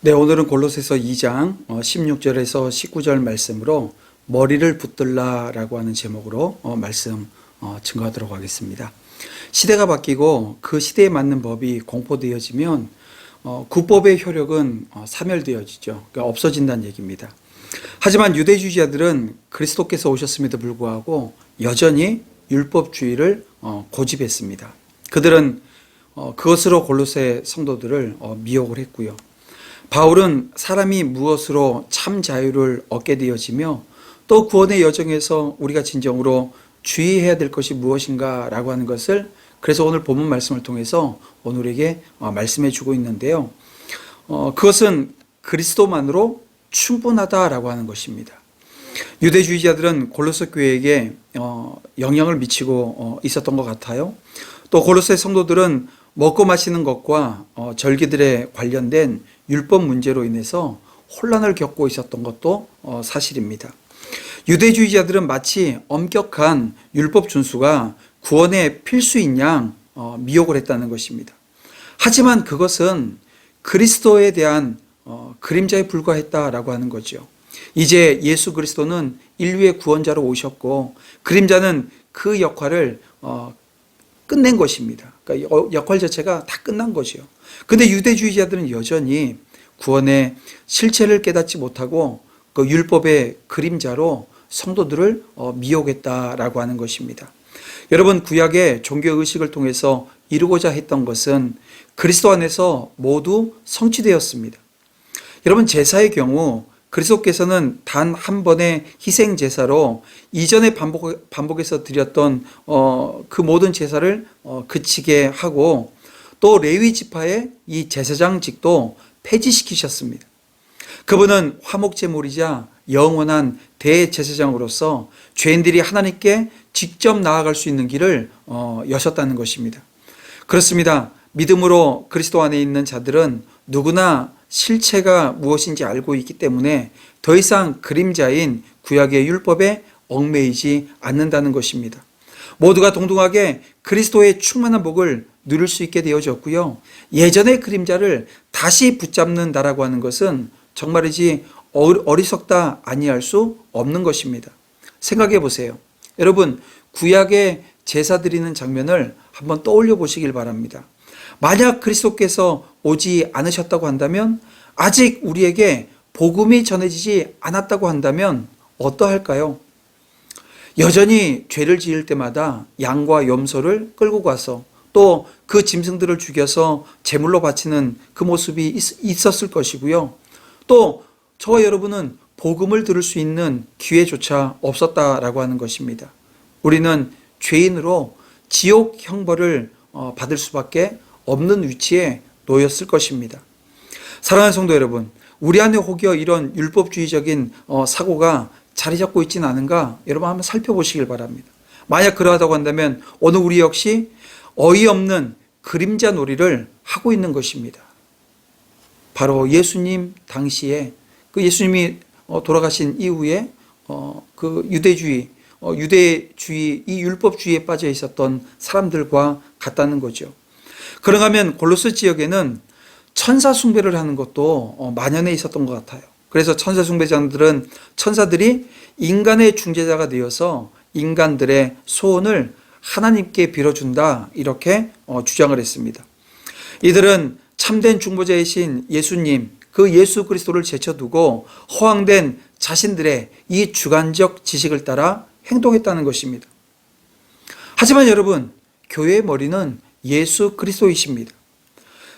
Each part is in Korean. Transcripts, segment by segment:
네, 오늘은 골로새서 2장 16절에서 19절 말씀으로 머리를 붙들라라고 하는 제목으로 말씀 증거하도록 하겠습니다. 시대가 바뀌고 그 시대에 맞는 법이 공포되어지면 구법의 효력은 사멸되어지죠. 그러니까 없어진다는 얘기입니다. 하지만 유대주의자들은 그리스도께서 오셨음에도 불구하고 여전히 율법주의를 고집했습니다. 그들은 그것으로 골로새 성도들을 미혹을 했고요. 바울은 사람이 무엇으로 참 자유를 얻게 되어지며 또 구원의 여정에서 우리가 진정으로 주의해야 될 것이 무엇인가 라고 하는 것을 그래서 오늘 본문 말씀을 통해서 오늘에게 말씀해 주고 있는데요. 그것은 그리스도만으로 충분하다라고 하는 것입니다. 유대주의자들은 골로새 교회에게 영향을 미치고 있었던 것 같아요. 또 골로새 성도들은 먹고 마시는 것과 절기들에 관련된 율법 문제로 인해서 혼란을 겪고 있었던 것도 사실입니다. 유대주의자들은 마치 엄격한 율법 준수가 구원의 필수인 양 미혹을 했다는 것입니다. 하지만 그것은 그리스도에 대한 그림자에 불과했다라고 하는 거죠. 이제 예수 그리스도는 인류의 구원자로 오셨고 그림자는 그 역할을 끝낸 것입니다. 그러니까 역할 자체가 다 끝난 거죠. 근데 유대주의자들은 여전히 구원의 실체를 깨닫지 못하고 그 율법의 그림자로 성도들을 미혹했다라고 하는 것입니다. 여러분, 구약의 종교의식을 통해서 이루고자 했던 것은 그리스도 안에서 모두 성취되었습니다. 여러분, 제사의 경우 그리스도께서는 단 한 번의 희생 제사로 이전에 반복해서 드렸던 그 모든 제사를 그치게 하고 또 레위 지파의 이 제사장직도 폐지시키셨습니다. 그분은 화목제물이자 영원한 대제사장으로서 죄인들이 하나님께 직접 나아갈 수 있는 길을 여셨다는 것입니다. 그렇습니다. 믿음으로 그리스도 안에 있는 자들은 누구나 실체가 무엇인지 알고 있기 때문에 더 이상 그림자인 구약의 율법에 얽매이지 않는다는 것입니다. 모두가 동등하게 그리스도의 충만한 복을 누릴 수 있게 되어졌고요. 예전의 그림자를 다시 붙잡는다라고 하는 것은 정말이지 어리석다 아니할 수 없는 것입니다. 생각해 보세요. 여러분, 구약의 제사 드리는 장면을 한번 떠올려 보시길 바랍니다. 만약 그리스도께서 오지 않으셨다고 한다면, 아직 우리에게 복음이 전해지지 않았다고 한다면 어떠할까요? 여전히 죄를 지을 때마다 양과 염소를 끌고 가서 또 그 짐승들을 죽여서 제물로 바치는 그 모습이 있었을 것이고요. 또 저와 여러분은 복음을 들을 수 있는 기회조차 없었다라고 하는 것입니다. 우리는 죄인으로 지옥 형벌을 받을 수밖에 없는 위치에 놓였을 것입니다. 사랑하는 성도 여러분, 우리 안에 혹여 이런 율법주의적인 사고가 자리 잡고 있지는 않은가 여러분 한번 살펴보시길 바랍니다. 만약 그러하다고 한다면 오늘 우리 역시 어이없는 그림자 놀이를 하고 있는 것입니다. 바로 예수님 당시에 그 예수님이 돌아가신 이후에 그 유대주의 이 율법주의에 빠져 있었던 사람들과 같다는 거죠. 그런가 하면 골로새 지역에는 천사 숭배를 하는 것도 만연해 있었던 것 같아요. 그래서 천사 숭배자들은 천사들이 인간의 중재자가 되어서 인간들의 소원을 하나님께 빌어준다 이렇게 주장을 했습니다. 이들은 참된 중보자이신 예수님, 그 예수 그리스도를 제쳐두고 허황된 자신들의 이 주관적 지식을 따라 행동했다는 것입니다. 하지만 여러분, 교회의 머리는 예수 그리스도이십니다.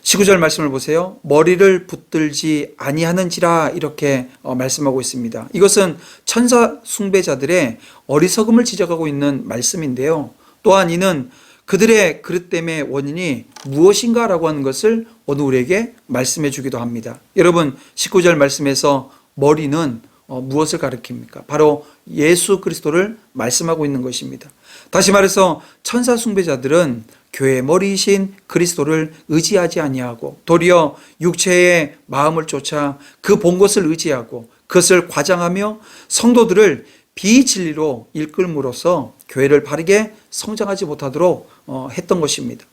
19절 말씀을 보세요. 머리를 붙들지 아니하는지라 이렇게 말씀하고 있습니다. 이것은 천사 숭배자들의 어리석음을 지적하고 있는 말씀인데요. 또한 이는 그들의 그릇됨의 원인이 무엇인가라고 하는 것을 오늘 우리에게 말씀해 주기도 합니다. 여러분 19절 말씀에서 머리는 무엇을 가리킵니까? 바로 예수 그리스도를 말씀하고 있는 것입니다. 다시 말해서 천사 숭배자들은 교회의 머리이신 그리스도를 의지하지 아니하고 도리어 육체의 마음을 쫓아 그 본 것을 의지하고 그것을 과장하며 성도들을 비진리로 이끌므로써 교회를 바르게 성장하지 못하도록 했던 것입니다.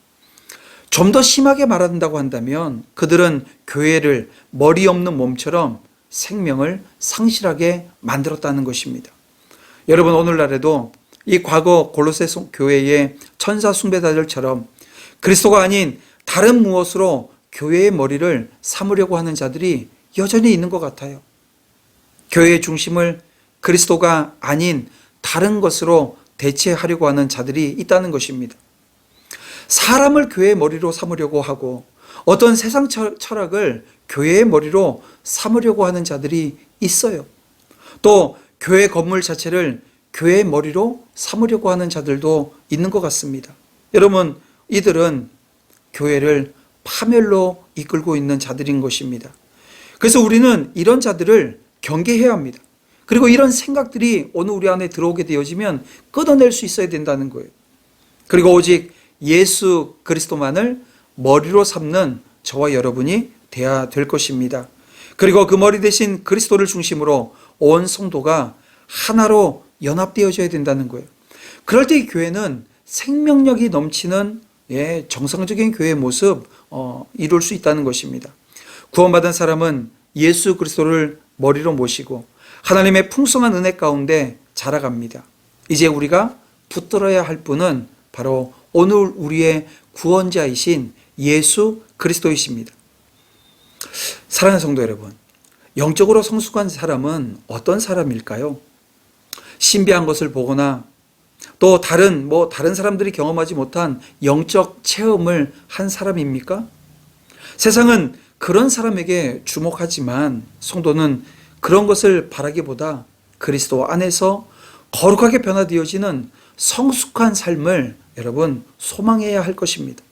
좀 더 심하게 말한다고 한다면 그들은 교회를 머리 없는 몸처럼 생명을 상실하게 만들었다는 것입니다. 여러분 오늘날에도 이 과거 골로새 교회의 천사 숭배자들처럼 그리스도가 아닌 다른 무엇으로 교회의 머리를 삼으려고 하는 자들이 여전히 있는 것 같아요. 교회의 중심을 그리스도가 아닌 다른 것으로 대체하려고 하는 자들이 있다는 것입니다. 사람을 교회의 머리로 삼으려고 하고 어떤 세상 철학을 교회의 머리로 삼으려고 하는 자들이 있어요. 또 교회 건물 자체를 교회의 머리로 삼으려고 하는 자들도 있는 것 같습니다. 여러분, 이들은 교회를 파멸로 이끌고 있는 자들인 것입니다. 그래서 우리는 이런 자들을 경계해야 합니다. 그리고 이런 생각들이 오늘 우리 안에 들어오게 되어지면 끊어낼 수 있어야 된다는 거예요. 그리고 오직 예수 그리스도만을 머리로 삼는 저와 여러분이 돼야 될 것입니다. 그리고 그 머리 대신 그리스도를 중심으로 온 성도가 하나로 연합되어져야 된다는 거예요. 그럴 때 이 교회는 생명력이 넘치는 정상적인 교회의 모습 이룰 수 있다는 것입니다. 구원받은 사람은 예수 그리스도를 머리로 모시고 하나님의 풍성한 은혜 가운데 자라갑니다. 이제 우리가 붙들어야 할 분은 바로 오늘 우리의 구원자이신 예수 그리스도이십니다. 사랑하는 성도 여러분, 영적으로 성숙한 사람은 어떤 사람일까요? 신비한 것을 보거나 또 다른 사람들이 경험하지 못한 영적 체험을 한 사람입니까? 세상은 그런 사람에게 주목하지만 성도는 그런 것을 바라기보다 그리스도 안에서 거룩하게 변화되어지는 성숙한 삶을 여러분 소망해야 할 것입니다.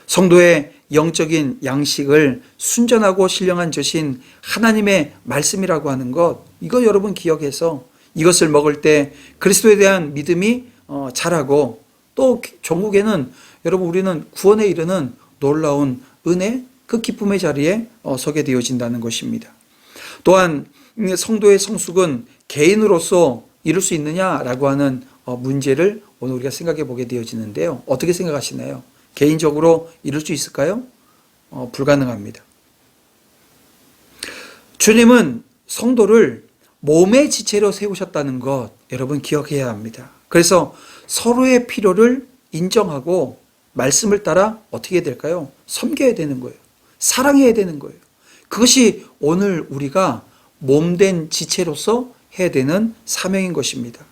성도의 영적인 양식을 순전하고 신령한 젖인 하나님의 말씀이라고 하는 것, 이거 여러분 기억해서 이것을 먹을 때 그리스도에 대한 믿음이 자라고 또 종국에는 여러분 우리는 구원에 이르는 놀라운 은혜, 그 기쁨의 자리에 서게 되어진다는 것입니다. 또한 성도의 성숙은 개인으로서 이룰 수 있느냐라고 하는 문제를 오늘 우리가 생각해 보게 되어지는데요. 어떻게 생각하시나요? 개인적으로 이룰 수 있을까요? 불가능합니다. 주님은 성도를 몸의 지체로 세우셨다는 것 여러분 기억해야 합니다. 그래서 서로의 필요를 인정하고 말씀을 따라 어떻게 해야 될까요? 섬겨야 되는 거예요. 사랑해야 되는 거예요. 그것이 오늘 우리가 몸된 지체로서 해야 되는 사명인 것입니다.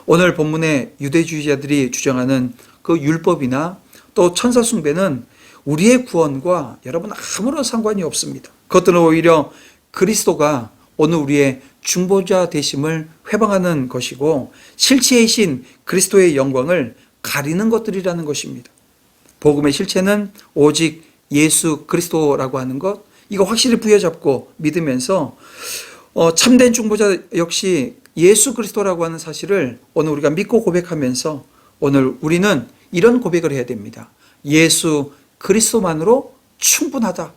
오늘 본문의 유대주의자들이 주장하는 그 율법이나 또 천사 숭배는 우리의 구원과 여러분 아무런 상관이 없습니다. 그것들은 오히려 그리스도가 오늘 우리의 중보자 되심을 회방하는 것이고 실체이신 그리스도의 영광을 가리는 것들이라는 것입니다. 복음의 실체는 오직 예수 그리스도라고 하는 것, 이거 확실히 부여잡고 믿으면서 참된 중보자 역시 예수 그리스도라고 하는 사실을 오늘 우리가 믿고 고백하면서 오늘 우리는 이런 고백을 해야 됩니다. 예수 그리스도만으로 충분하다.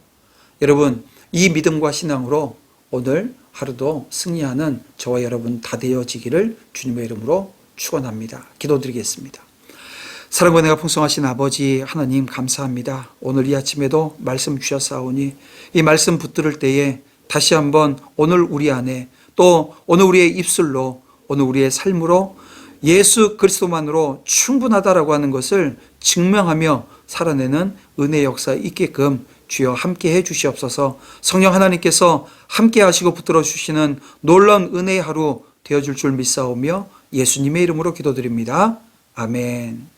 여러분, 이 믿음과 신앙으로 오늘 하루도 승리하는 저와 여러분 다 되어지기를 주님의 이름으로 축원합니다. 기도드리겠습니다. 사랑과 은혜가 풍성하신 아버지 하나님 감사합니다. 오늘 이 아침에도 말씀 주셨사오니 이 말씀 붙들을 때에 다시 한번 오늘 우리 안에 또 오늘 우리의 입술로 오늘 우리의 삶으로 예수 그리스도만으로 충분하다라고 하는 것을 증명하며 살아내는 은혜 역사 있게끔 주여 함께해 주시옵소서. 성령 하나님께서 함께 하시고 붙들어 주시는 놀라운 은혜의 하루 되어줄 줄 믿사오며 예수님의 이름으로 기도드립니다. 아멘.